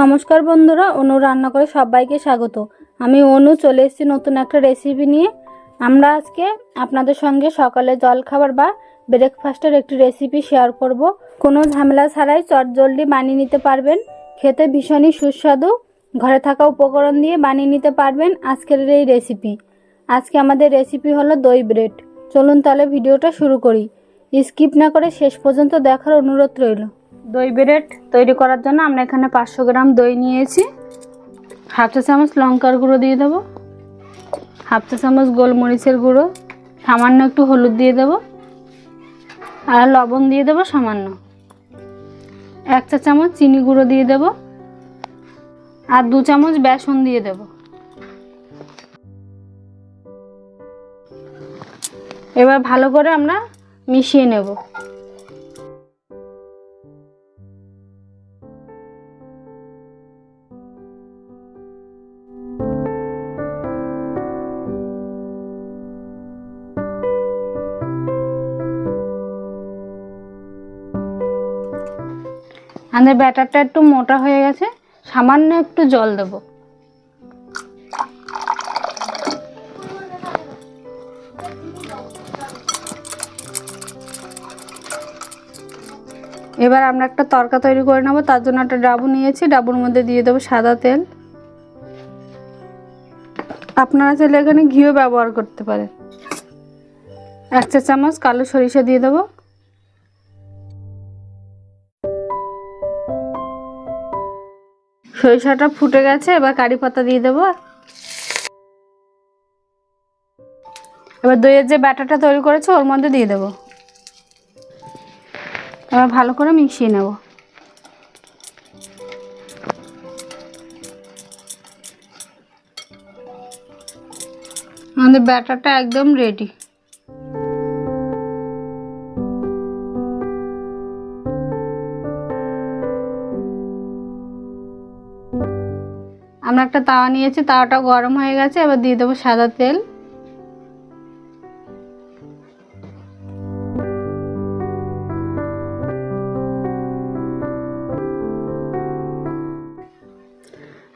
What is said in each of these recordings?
নমস্কার বন্ধুরা, অনু রান্না করে সবাইকে স্বাগত। আমি অনু চলে এসেছি নতুন একটা রেসিপি নিয়ে। আমরা আজকে আপনাদের সঙ্গে সকালে জলখাবার বা ব্রেকফাস্টের একটি রেসিপি শেয়ার করব। কোনো ঝামেলা ছাড়াই চটজলদি বানিয়ে নিতে পারবেন, খেতে ভীষণই সুস্বাদু, ঘরে থাকা উপকরণ দিয়ে বানিয়ে নিতে পারবেন আজকের এই রেসিপি। আজকে আমাদের রেসিপি হলো দই ব্রেড। চলুন তাহলে ভিডিওটা শুরু করি। স্কিপ না করে শেষ পর্যন্ত দেখার অনুরোধ রইল। দই ব্রেড তৈরি করার জন্য আমরা এখানে 500 গ্রাম দই নিয়েছি। হাফ চা চামচ লঙ্কার গুঁড়ো দিয়ে দেবো, হাফ চা চামচ গোলমরিচের গুঁড়ো, সামান্য একটু হলুদ দিয়ে দেবো, আর লবণ দিয়ে দেবো সামান্য, 1 চা চামচ চিনি গুঁড়ো দিয়ে দেবো, আর 2 চামচ বেসন দিয়ে দেবো। এবার ভালো করে আমরা মিশিয়ে নেব। আমাদের ব্যাটারটা একটু মোটা হয়ে গেছে, সামান্য একটু জল দেব। এবার আমরা একটা তরকা তৈরি করে নেব। তার জন্য একটা ডাবু নিয়েছি, ডাবুর মধ্যে দিয়ে দেবো সাদা তেল। আপনারা চাইলে এখানে ঘিও ব্যবহার করতে পারেন। 1 চা চামচ কালো সরিষা দিয়ে দেবো। সরিষাটা ফুটে গেছে, এবার কারি পাতা দিয়ে দেবো। এবার দইয়ের যে ব্যাটারটা তৈরি করেছে ওর মধ্যে দিয়ে দেবো। এবার ভালো করে মিশিয়ে নেব। আমাদের ব্যাটারটা একদম রেডি। আমরা একটা তাওয়া নিয়েছি, তাওয়াটা গরম হয়ে গেছে, এবার দিয়ে দেবো সাদা তেল।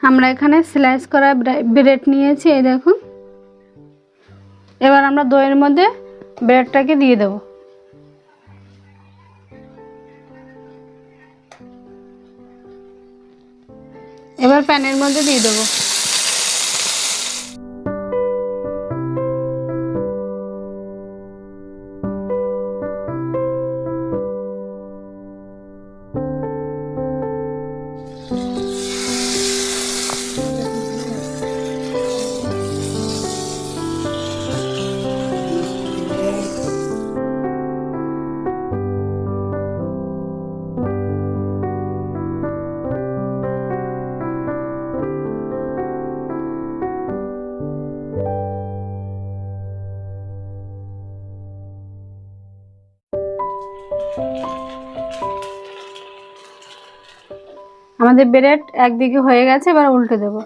আমরা এখানে স্লাইস করা ব্রেড নিয়েছি, এই দেখুন। এবার আমরা দইয়ের মধ্যে ব্রেডটাকে দিয়ে দেব। এবার প্যানের মধ্যে দিয়ে দেবো। আমাদের ব্রেড একদিকে হয়ে গেছে, এবার উল্টে দেব।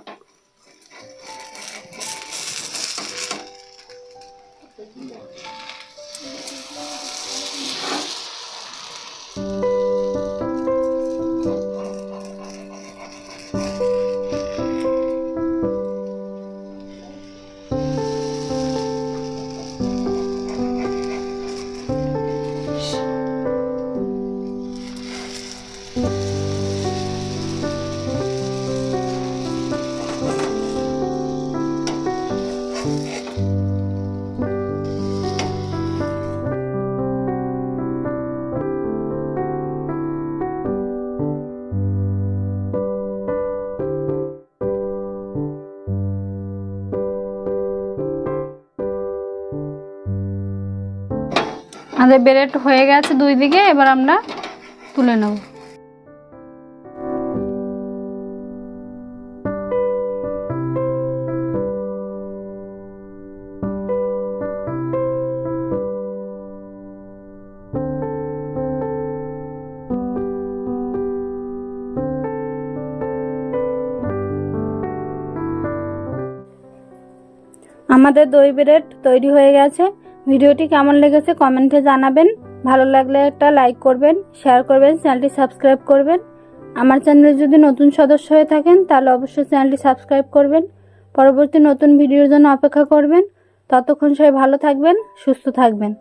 আমাদের ব্রেড হয়ে গেছে দুই দিকে, এবার আমরা তুলে নেব। আমাদের দই ব্রেড তৈরি হয়ে গেছে। ভিডিওটি কেমন লেগেছে কমেন্টে জানাবেন। ভালো লাগলে একটা লাইক করবেন, শেয়ার করবেন, চ্যানেলটি সাবস্ক্রাইব করবেন। আমার চ্যানেলে যদি নতুন সদস্য হয়ে থাকেন তাহলে অবশ্যই চ্যানেলটি সাবস্ক্রাইব করবেন। পরবর্তী নতুন ভিডিওর জন্য অপেক্ষা করবেন। ততক্ষণ সবাই ভালো থাকবেন, সুস্থ থাকবেন।